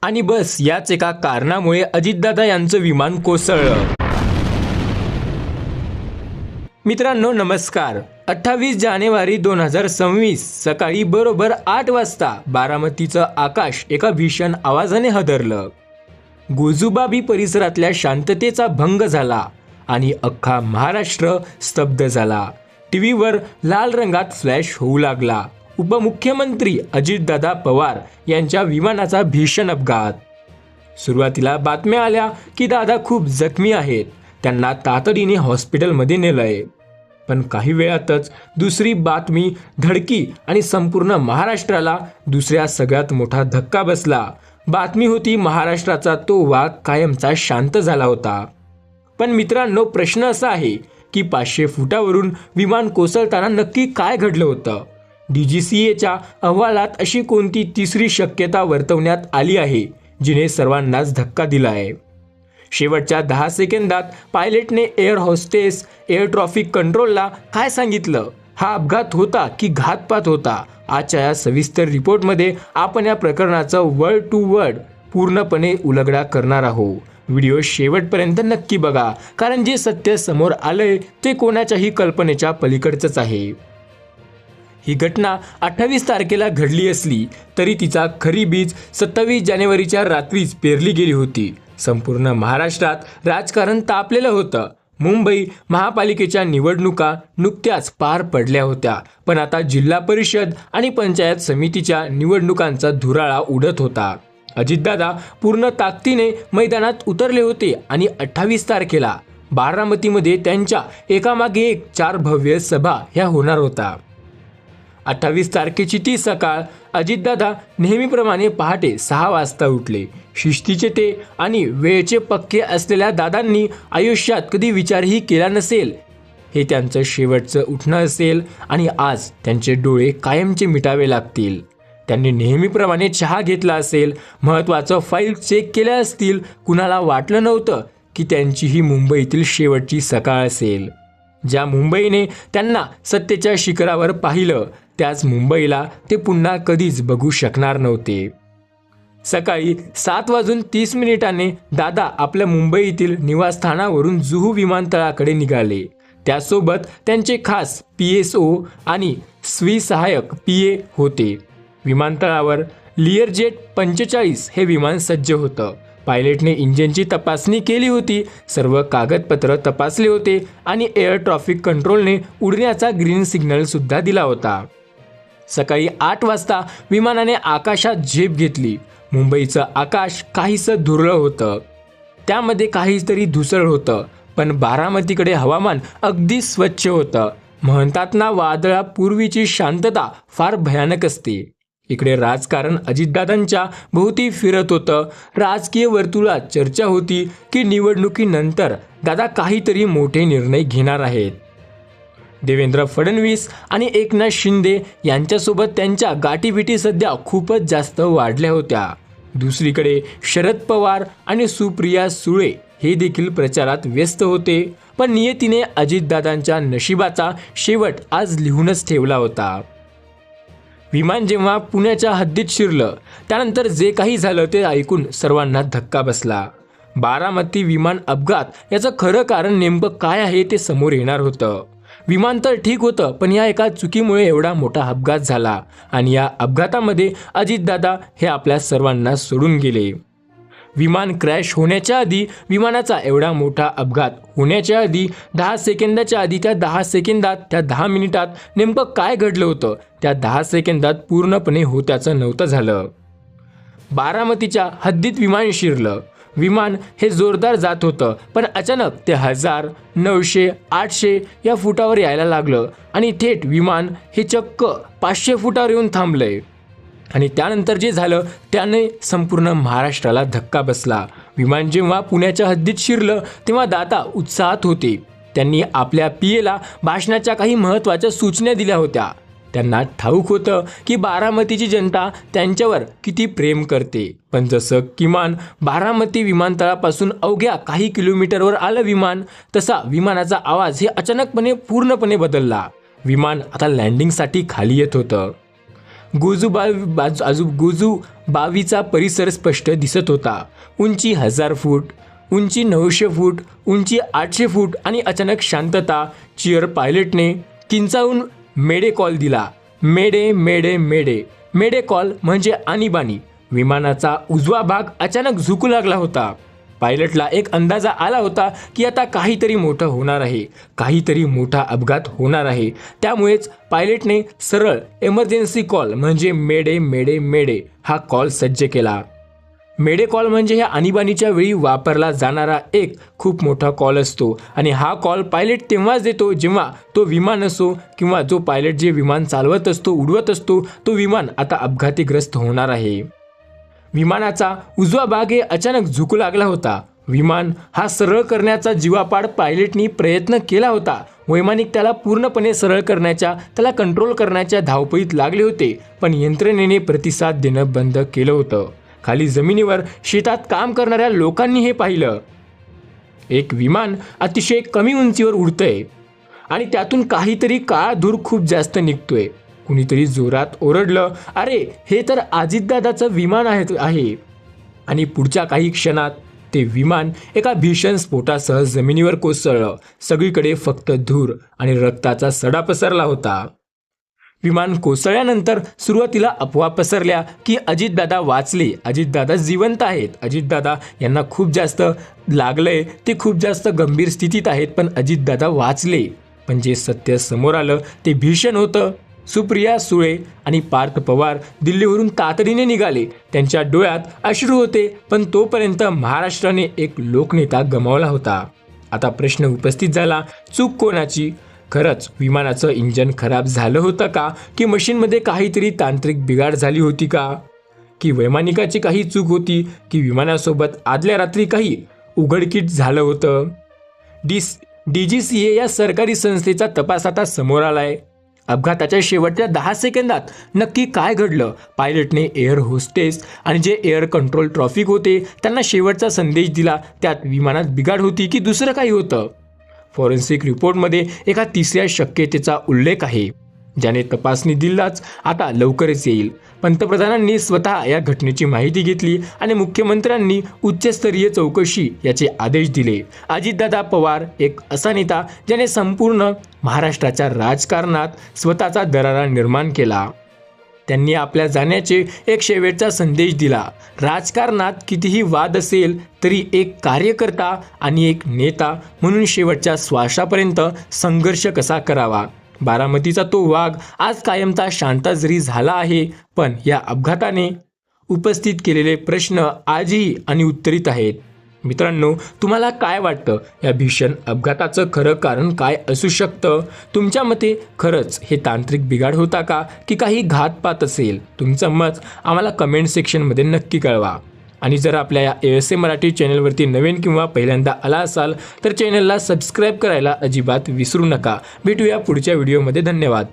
आणि बस याच एका कारणामुळे अजितदादा यांचं विमान कोसळलं। मित्रांनो नमस्कार। 28 जानेवारी 2026 सकाळी बरोबर 8 वाजता बारामतीचं आकाश एका भीषण आवाजाने हादरलं। गोजुबाबी परिसरातल्या शांततेचा भंग झाला आणि अख्खा महाराष्ट्र स्तब्ध झाला। टीव्हीवर लाल रंगात फ्लॅश होऊ लागला। उपमुख्यमंत्री अजितदादा पवार यांच्या विमानाचा भीषण अपघात। सुरुवातीला बातम्या आल्या की दादा खूप जखमी आहेत, त्यांना तातडीने हॉस्पिटलमध्ये नेलंय। पण काही वेळातच दुसरी बातमी धडकी आणि संपूर्ण महाराष्ट्राला दुसऱ्या सगळ्यात मोठा धक्का बसला। बातमी होती महाराष्ट्राचा तो वाघ कायमचा शांत झाला होता। पण मित्रांनो प्रश्न असा आहे की 500 फुटावरून विमान कोसळताना नक्की काय घडलं होतं? DGCAच्या अहवालात अशी कोणती तिसरी शक्यता वर्तवण्यात आली आहे जिने सर्वांनाच धक्का दिला आहे? शेवटच्या 10 सेकंदात पायलटने एअर होस्टेस एअर ट्रॅफिक कंट्रोलला काय सांगितलं? हा अपघात होता की घातपात होता? आजच्या या सविस्तर रिपोर्टमध्ये आपण या प्रकरणाचा वर्ड टू वर्ड पूर्णपणे उलगडा करणार आहोत। व्हिडिओ शेवटपर्यंत नक्की बघा, कारण जे सत्य समोर आलंय ते कोणाच्याही कल्पनेच्या पलीकडचंच आहे। ही घटना 28 तारखेला घडली असली तरी तिचा खरी बीज 27 जानेवारीच्या रात्रीच पेरली गेली होती। संपूर्ण महाराष्ट्रात राजकारण तापलेलं होतं। मुंबई महापालिकेच्या निवडणुका नुकत्याच पार पडल्या होत्या, पण आता जिल्हा परिषद आणि पंचायत समितीच्या निवडणुकांचा धुराळा उडत होता। अजितदादा पूर्ण ताकदीने मैदानात उतरले होते आणि 28 तारखेला बारामतीमध्ये त्यांच्या एकामागे एक 4 भव्य सभा ह्या होणार होता। 28 तारखेची ती सकाळ अजितदादा नेहमीप्रमाणे पहाटे 6 वाजता उठले। शिस्तीचे ते आणि वेळेचे पक्के असलेल्या दादांनी आयुष्यात कधी विचारही केला नसेल हे त्यांचं शेवटचं उठणं असेल आणि आज त्यांचे डोळे कायमचे मिटावे लागतील। त्यांनी नेहमीप्रमाणे चहा घेतला असेल, महत्त्वाचं फाईल चेक केल्या असतील। कुणाला वाटलं नव्हतं की त्यांची ही मुंबईतील शेवटची सकाळ असेल। ज्या मुंबईने त्यांना सत्तेच्या शिखरावर पाहिलं त्याच मुंबईला ते पुन्हा कधीच बघू शकणार नव्हते। सकाळी 7:30 दादा आपल्या मुंबईतील निवासस्थानावरून जुहू विमानतळाकडे निघाले। त्यासोबत त्यांचे खास PSO आणि स्वीसहायक PA होते। विमानतळावर लिअरजेट 45 हे विमान सज्ज होतं। पायलटने इंजिनची तपासणी केली होती, सर्व कागदपत्र तपासले होते आणि एअर ट्रॅफिक कंट्रोलने उडण्याचा ग्रीन सिग्नल सुद्धा दिला होता। सकाळी 8 वाजता विमानाने आकाशात झेप घेतली। मुंबईचं आकाश काहीसं धुरळं होतं, त्यामध्ये काहीतरी धुसळ होतं, पण बारामतीकडे हवामान अगदी स्वच्छ होतं। म्हणतात ना, वादळापूर्वीची शांतता फार भयानक असते। इकडे राजकारण अजितदादांच्या भोवती फिरत होतं। राजकीय वर्तुळात चर्चा होती की निवडणुकीनंतर दादा काहीतरी मोठे निर्णय घेणार आहेत। देवेंद्र फडणवीस आणि एकनाथ शिंदे यांच्यासोबत त्यांच्या गाठीभेटी सध्या खूपच जास्त वाढल्या होत्या। दुसरीकडे शरद पवार आणि सुप्रिया सुळे हे देखील प्रचारात व्यस्त होते, पण नियतीने अजितदादांच्या नशिबाचा शेवट आज लिहूनच ठेवला होता। विमान जेव्हा पुण्याच्या हद्दीत शिरलं त्यानंतर जे काही झालं ते ऐकून सर्वांना धक्का बसला। बारामती विमान अपघात याचं खरं कारण नेमकं काय आहे ते समोर येणार होतं। विमान तर ठीक होतं, पण या एका चुकीमुळे एवढा मोठा अपघात झाला आणि या अपघातामध्ये अजितदादा हे आपल्या सर्वांना सोडून गेले। विमान क्रॅश होण्याच्या आधी, विमानाचा एवढा मोठा अपघात होण्याच्या आधी 10 सेकंदाच्या आधी, त्या 10 सेकंदात, त्या 10 मिनिटात नेमकं काय घडलं होतं? त्या 10 सेकंदात पूर्णपणे होत्याचं नव्हतं झालं। बारामतीच्या हद्दीत विमान शिरलं। विमान हे जोरदार जात होतं, पण अचानक ते 1000, 900, 800 या फुटावर यायला लागलं आणि थेट विमान हे चक्क 500 फुटावर येऊन थांबलंय। आणि त्यानंतर जे झालं त्याने संपूर्ण महाराष्ट्राला धक्का बसला। विमान जेव्हा पुण्याच्या हद्दीत शिरलं तेव्हा दादा उत्साहात होते। त्यांनी आपल्या PAला भाषणाच्या काही महत्त्वाच्या सूचना दिल्या होत्या। त्यांना ठाऊक होतं की बारामतीची जनता त्यांच्यावर किती प्रेम करते, पण जसं किमान बारामती विमानतळापासून अवघ्या काही किलोमीटरवर आलं विमान, तसा विमानाचा आवाज हे अचानकपणे पूर्णपणे बदलला। विमान आता लँडिंगसाठी खाली येत होतं। गोजूबावीचा परिसर स्पष्ट दिसत होता. उंची 1000 फूट, उंची 900 फूट, उंची 800 फूट आणि अचानक शांतता. चिअर पायलटने किंचाळून मेडे कॉल दिला. मेडे मेडे मेडे. मेडे कॉल म्हणजे आणीबाणी. विमानाचा उजवा भाग अचानक झुकू लागला होता. पायलटला एक अंदाजा आला होता की आता काहीतरी मोठं होणार आहे, काहीतरी मोठा अपघात होणार आहे. त्यामुळेच पायलटने सरळ इमर्जन्सी कॉल म्हणजे मेडे मेडे मेडे हा कॉल सज्ज केला. मेडे कॉल म्हणजे ह्या आणीबाणीच्या वेळी वापरला जाणारा एक खूप मोठा कॉल असतो आणि हा कॉल पायलट तेव्हाच देतो जेव्हा तो विमान असो किंवा जो पायलट जे विमान चालवत असतो, उडवत असतो, तो विमान आता अपघातीग्रस्त होणार आहे. विमानाचा उजवा भाग हे अचानक झुकू लागला होता. विमान हा सरळ करण्याचा जीवापाड पायलटनी प्रयत्न केला होता. वैमानिक त्याला पूर्णपणे सरळ करण्याच्या, त्याला कंट्रोल करण्याच्या धावपळीत लागले होते, पण यंत्रणेने प्रतिसाद देणं बंद केलं होतं. खाली जमिनीवर शेतात काम करणाऱ्या लोकांनी हे पाहिलं. एक विमान अतिशय कमी उंचीवर उडतंय आणि त्यातून काहीतरी काळा धूर खूप जास्त निघतोय. कुणीतरी जोरात ओरडलं, अरे हे तर अजितदादाचं विमान आहे. आणि पुढच्या काही क्षणात ते विमान एका भीषण स्फोटासह जमिनीवर कोसळलं. सगळीकडे फक्त धूर आणि रक्ताचा सडा पसरला होता. विमान कोसळल्यानंतर सुरुवातीला अफवा पसरल्या की अजितदादा वाचले, अजितदादा जिवंत आहेत, अजितदादा यांना खूप जास्त लागलंय, ते खूप जास्त गंभीर स्थितीत आहेत, पण अजितदादा वाचले. पण जे सत्य समोर आलं ते भीषण होतं. सुप्रिया सुळे आणि पार्थ पवार दिल्लीवरून तातडीने निघाले. त्यांच्या डोळ्यात अश्रू होते, पण तोपर्यंत महाराष्ट्राने एक लोकनेता गमावला होता. आता प्रश्न उपस्थित झाला, चूक कोणाची? खरंच विमानाचं इंजन खराब झालं होतं का? की मशीनमध्ये काहीतरी तांत्रिक बिघाड झाली होती का? की वैमानिकाची काही चूक होती? की विमानासोबत आदल्या रात्री काही उघडकीट झालं होतं? DGCA या सरकारी संस्थेचा तपास आता समोर आलाय. अपघाताच्या शेवटच्या 10 सेकंदात नक्की काय घडलं? पायलटने एअर होस्टेस आणि जे एअर कंट्रोल ट्रॉफिक होते त्यांना शेवटचा संदेश दिला. त्यात विमानात बिघाड होती की दुसरं काही होतं? फॉरेन्सिक रिपोर्टमध्ये एका तिसऱ्या शक्यतेचा उल्लेख आहे, ज्याने तपासणी दिलाच आता लवकरच येईल. पंतप्रधानांनी स्वतः या घटनेची माहिती घेतली आणि मुख्यमंत्र्यांनी उच्चस्तरीय चौकशी याचे आदेश दिले. अजितदादा पवार एक असा नेता ज्याने संपूर्ण महाराष्ट्राच्या राजकारणात स्वतःचा दरारा निर्माण केला. त्यांनी आपल्या जाण्याचे एक शेवटचा संदेश दिला. राजकारणात कितीही वाद असेल तरी एक कार्यकर्ता आणि एक नेता म्हणून शेवटच्या श्वासापर्यंत संघर्ष कसा करावा. बारामतीचा तो वाघ आज कायमचा शांत जरी झाला आहे, पण या अपघाताने उपस्थित केलेले प्रश्न आजही अनुत्तरित आहेत. मित्रांनो, तुम्हाला काय वाटतं? या भीषण अपघाताचं खरं कारण काय असू शकतं? तुमच्या मते खरंच हे तांत्रिक बिघाड होता का की काही घातपात असेल? तुमचं मत आम्हाला कमेंट सेक्शनमध्ये नक्की कळवा. आणि जर आपल्या या ASA मराठी चॅनलवरती नवीन किंवा पहिल्यांदा आला असाल तर चॅनलला सबस्क्राईब करायला अजिबात विसरू नका. भेटूया पुढच्या व्हिडिओमध्ये. धन्यवाद.